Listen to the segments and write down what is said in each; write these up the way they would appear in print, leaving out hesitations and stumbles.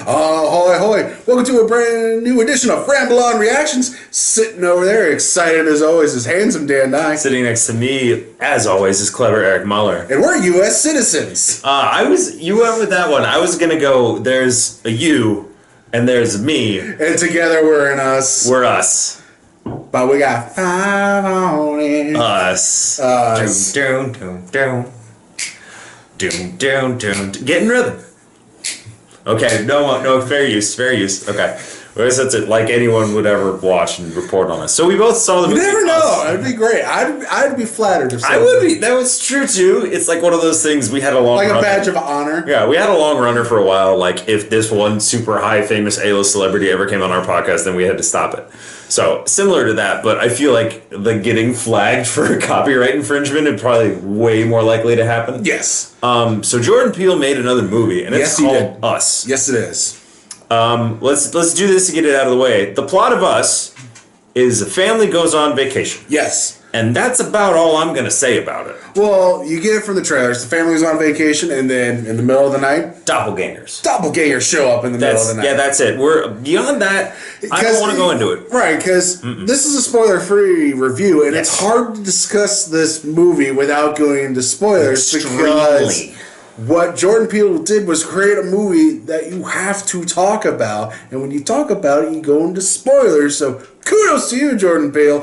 Ahoy, hoy! Welcome to a brand new edition of Ramble on Reactions. Sitting over there, excited as always, is handsome Dan Nye. Sitting next to me, as always, is clever Eric Muller. And we're U.S. citizens. You went with that one. I was gonna go. There's a you, and there's me. And together we're in us. We're us. But we got 5 on it. Us. Doom, doom, doom, doom, doom, doom. Get in rhythm. Okay, no, fair use. Okay. Well, I guess that's it. Like anyone would ever watch and report on us. So we both saw the movie. You never know. It'd be great. I'd be flattered if I would be. That was true too. It's like one of those things we had a long like runner. a badge of honor. Yeah, we had a long runner for a while. Like if this one super high famous A-list celebrity ever came on our podcast, then we had to stop it. So similar to that, but I feel like the getting flagged for copyright infringement is probably way more likely to happen. Yes. So Jordan Peele made another movie, and it's called Us. Yes, it is. Let's do this to get it out of the way. The plot of Us is a family goes on vacation. Yes. And that's about all I'm going to say about it. Well, you get it from the trailers. The family's on vacation, and then in the middle of the night, doppelgangers show up in the middle of the night. Yeah, that's it. We're beyond that. I don't want to go into it. Right, because this is a spoiler-free review, and it's hard to discuss this movie without going into spoilers. Because what Jordan Peele did was create a movie that you have to talk about, and when you talk about it, you go into spoilers. So kudos to you, Jordan Peele.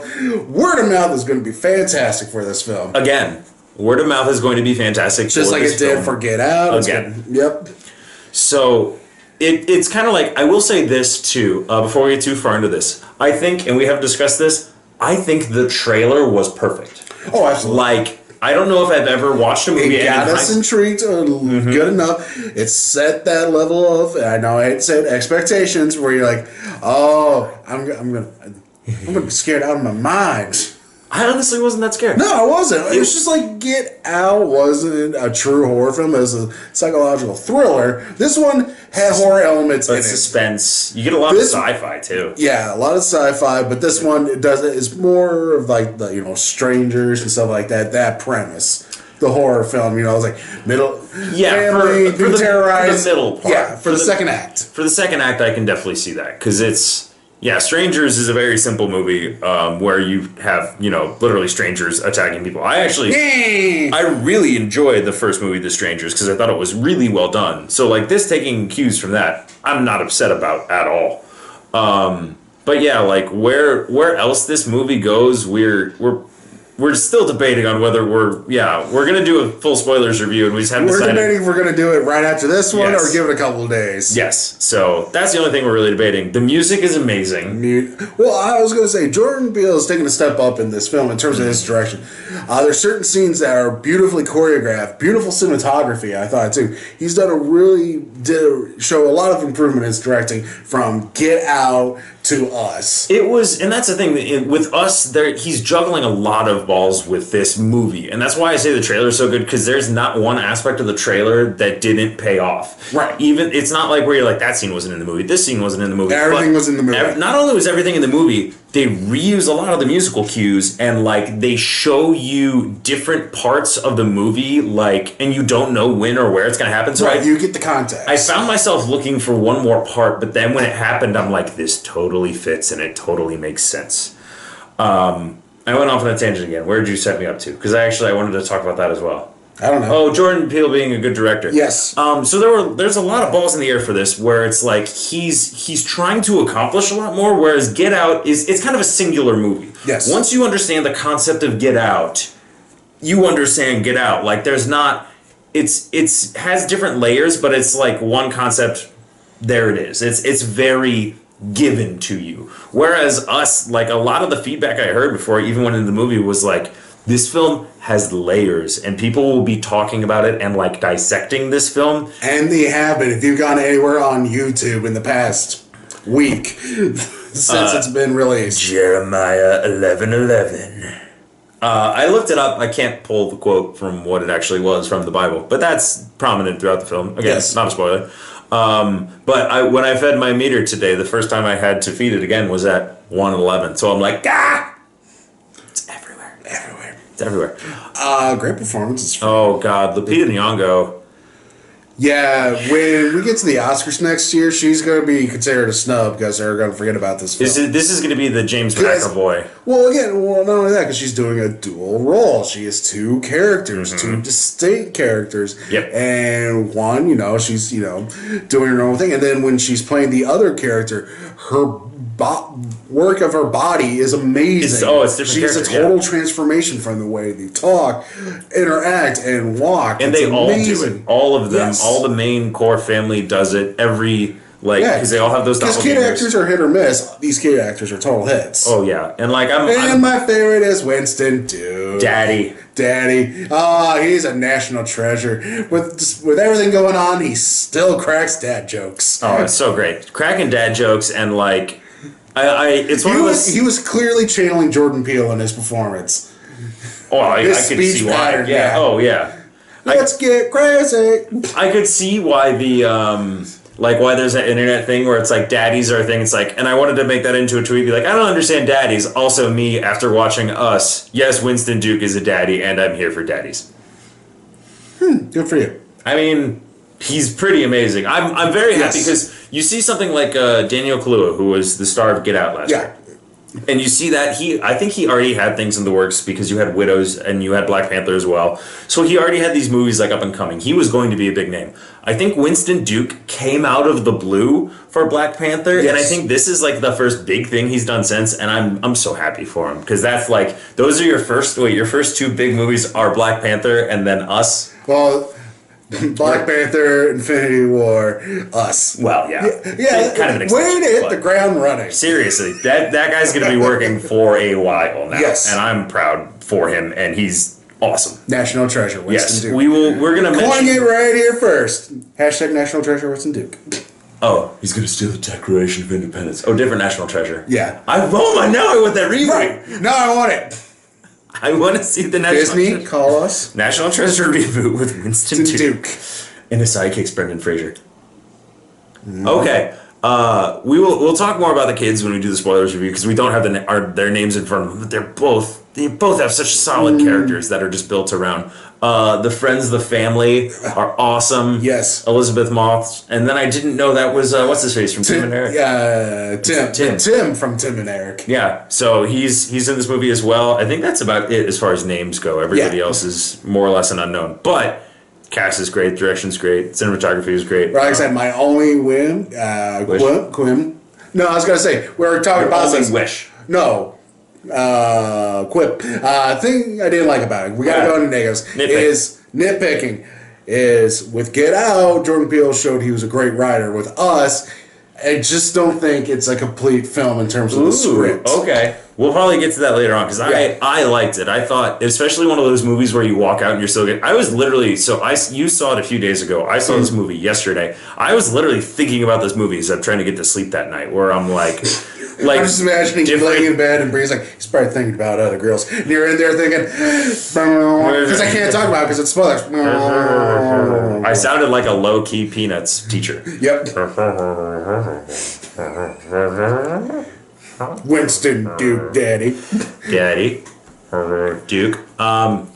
Word of mouth is going to be fantastic for this film. Again, word of mouth is going to be fantastic. Just like it did for Get Out. Again. Yep. So it's kind of like, I will say this too, before we get too far into this. I think, and we have discussed this, I think the trailer was perfect. Oh, absolutely. Like, I don't know if I've ever watched a movie. It got us intrigued good enough. It set that level of, I know I hate to say it, expectations, where you're like, oh, I'm gonna be scared out of my mind. I honestly wasn't that scared. No, I wasn't. It was just like Get Out wasn't a true horror film. It was a psychological thriller. This one had horror elements in it. Suspense. You get a lot of sci-fi too. Yeah, a lot of sci-fi, but this one is more of like the strangers and stuff like that. That premise. The horror film, it's like middle family for the terrorized. For the middle part. Yeah, for the second act. For the second act, I can definitely see that because it's. Yeah, Strangers is a very simple movie where you have, literally strangers attacking people. I really enjoyed the first movie, The Strangers, because I thought it was really well done. So, like, this taking cues from that, I'm not upset about at all. But yeah, like, where else this movie goes, we're still debating on whether we're going to do a full spoilers review, and we just haven't decided. We're debating if we're going to do it right after this one or give it a couple of days. Yes, so that's the only thing we're really debating. The music is amazing. Well, I was going to say, Jordan Peele is taking a step up in this film in terms of his direction. There's certain scenes that are beautifully choreographed, beautiful cinematography, I thought, too. He's done show a lot of improvement in his directing from Get Out to Us. It was, and that's the thing, with Us, he's juggling a lot of balls with this movie, and that's why I say the trailer is so good, because there's not one aspect of the trailer that didn't pay off. Right. Even, it's not like where you're like, that scene wasn't in the movie, this scene wasn't in the movie. Everything was in the movie. Not only was everything in the movie, they reuse a lot of the musical cues, and like, they show you different parts of the movie, like, and you don't know when or where it's going to happen. So you get the context. I found myself looking for one more part, but then when it happened, I'm like, this totally fits and it totally makes sense. I went off on a tangent again. Where did you set me up to? Because I wanted to talk about that as well. I don't know. Oh, Jordan Peele being a good director. Yes. So there's a lot of balls in the air for this, where it's like he's trying to accomplish a lot more, whereas Get Out it's kind of a singular movie. Yes. Once you understand the concept of Get Out, you understand Get Out. Like there's not it's has different layers, but it's like one concept. There it is. It's very given to you. Whereas Us, like a lot of the feedback I heard before I even went into the movie was like, this film has layers, and people will be talking about it and like dissecting this film. And they have been. If you've gone anywhere on YouTube in the past week since it's been released. Jeremiah 11:11. I looked it up. I can't pull the quote from what it actually was from the Bible, but that's prominent throughout the film. Again, yes. Not a spoiler. But when I fed my meter today, the first time I had to feed it again was at 1:11. So I'm like, it's everywhere. It's everywhere. Great performances. Oh God, Lupita Nyong'o. Yeah, when we get to the Oscars next year, she's going to be considered a snub because they're going to forget about this film. This is going to be the James McAvoy. Well, not only that, because she's doing a dual role. She has two characters, two distinct characters. Yep. And one, she's, doing her own thing. And then when she's playing the other character, her work of her body is amazing. It's different. She has a total transformation from the way they talk, interact, and walk. And they all do it. All of them, all the main core family does it. Because they all have those. Because kid actors are hit or miss. These kid actors are total hits. Oh yeah, and my favorite is Winston Duke. Daddy. He's a national treasure. With everything going on, he still cracks dad jokes. Oh, it's so great, cracking dad jokes, and it's one of those. He was clearly channeling Jordan Peele in his performance. Oh, I could see why. Pattern, yeah. Oh yeah. Let's get crazy. I could see why why there's that internet thing where it's like daddies are a thing. It's like, and I wanted to make that into a tweet. Be like, I don't understand daddies. Also, me after watching Us. Yes, Winston Duke is a daddy, and I'm here for daddies. Good for you. I mean, he's pretty amazing. I'm very happy because you see something like Daniel Kaluuya, who was the star of Get Out last year. And you see that I think he already had things in the works because you had Widows and you had Black Panther as well. So he already had these movies up and coming. He was going to be a big name. I think Winston Duke came out of the blue for Black Panther, and I think this is the first big thing he's done since. And I'm so happy for him because that's those are your first two big movies are Black Panther and then Us. Well, Black Panther, Infinity War, Us. Well, yeah. Kind of an extension. Way to hit the ground running. Seriously, that guy's going to be working for a while now. Yes. And I'm proud for him, and he's awesome. National Treasure, Winston Duke. We're going to mention it right here first. Hashtag National Treasure, Winston Duke. Oh, he's going to steal the Declaration of Independence. Oh, different National Treasure. Yeah. I want that reboot. Right. No, I want it. I want to see the National Disney, call us. National Treasure reboot with Winston Duke. And his sidekick's Brendan Fraser. Okay. We'll talk more about the kids when we do the spoilers review because we don't have their names in front of them, but they both have such solid characters that are just built around. The friends of the family are awesome. Yes. Elizabeth Moss. And then I didn't know that was what's his face from Tim and Eric. Yeah, Tim from Tim and Eric. Yeah. So he's in this movie as well. I think that's about it as far as names go. Everybody else is more or less an unknown. But cast is great, direction's great, cinematography is great. Like I said, my only whim. No, I was gonna say we were talking about this. Wish. No. Quip. Thing I didn't like about it. We gotta go into negatives. Nitpicking is with Get Out. Jordan Peele showed he was a great writer. With Us, I just don't think it's a complete film in terms of the script. Okay. We'll probably get to that later on because I liked it. I thought, especially one of those movies where you walk out and you're still good. I was literally, you saw it a few days ago. I saw this movie yesterday. I was literally thinking about this movie as I'm trying to get to sleep that night where I'm like I'm just imagining you laying in bed and Bree's he's probably thinking about other girls. And you're in there thinking, because I can't talk about it because it's spoilers. I sounded like a low-key Peanuts teacher. Yep. Winston Duke, Daddy. Duke. I'm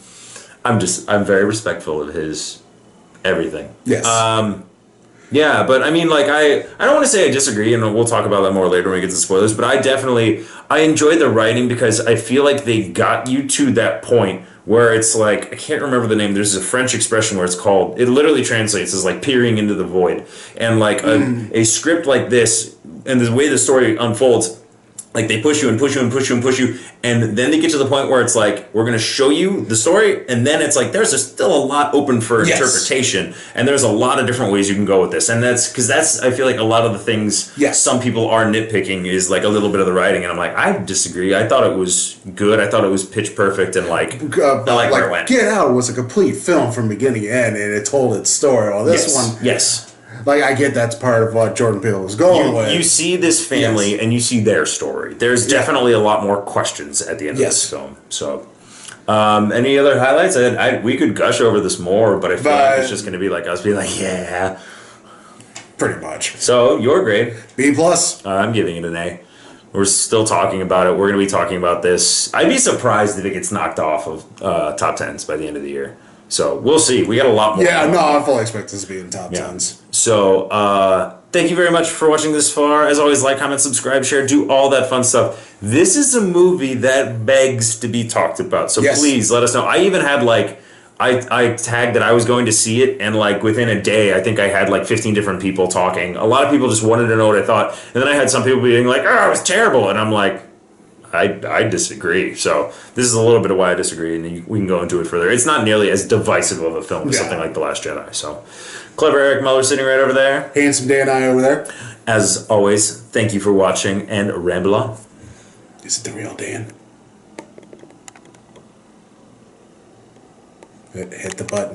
very respectful of his everything. Yes. Yeah, but I mean, I don't want to say I disagree, and we'll talk about that more later when we get to the spoilers, but I enjoyed the writing because I feel like they got you to that point where it's I can't remember the name, there's a French expression where it literally translates as peering into the void. And a script like this, and the way the story unfolds, they push you and push you and push you and push you, and then they get to the point where it's we're going to show you the story, and then it's there's still a lot open for interpretation, and there's a lot of different ways you can go with this, and that's I feel like a lot of the things some people are nitpicking is a little bit of the writing, and I'm I disagree. I thought it was good. I thought it was pitch perfect, and where it went. Get Out was a complete film from beginning to end, and it told its story. Well, this one, yes. I get that's part of what Jordan Peele was going with. You see this family and you see their story. There's definitely a lot more questions at the end of this film. So, any other highlights? We could gush over this more, but I feel like it's just going to be us being yeah. Pretty much. So, your grade? B+. I'm giving it an A. We're still talking about it. We're going to be talking about this. I'd be surprised if it gets knocked off of top 10s by the end of the year. So we'll see. We got a lot more. Yeah, no, I fully expect this to be in top tens. So thank you very much for watching this far. As always, like, comment, subscribe, share, do all that fun stuff. This is a movie that begs to be talked about. So please let us know. I even had I tagged that I was going to see it, and within a day, I think I had 15 different people talking. A lot of people just wanted to know what I thought, and then I had some people being like, "Oh, it was terrible," and I'm like, I disagree. So this is a little bit of why I disagree, and we can go into it further. It's not nearly as divisive of a film as something like The Last Jedi. So clever Eric Muller sitting right over there. Handsome Dan and I over there. As always, thank you for watching, and ramble on. Is it the real Dan? Hit the button.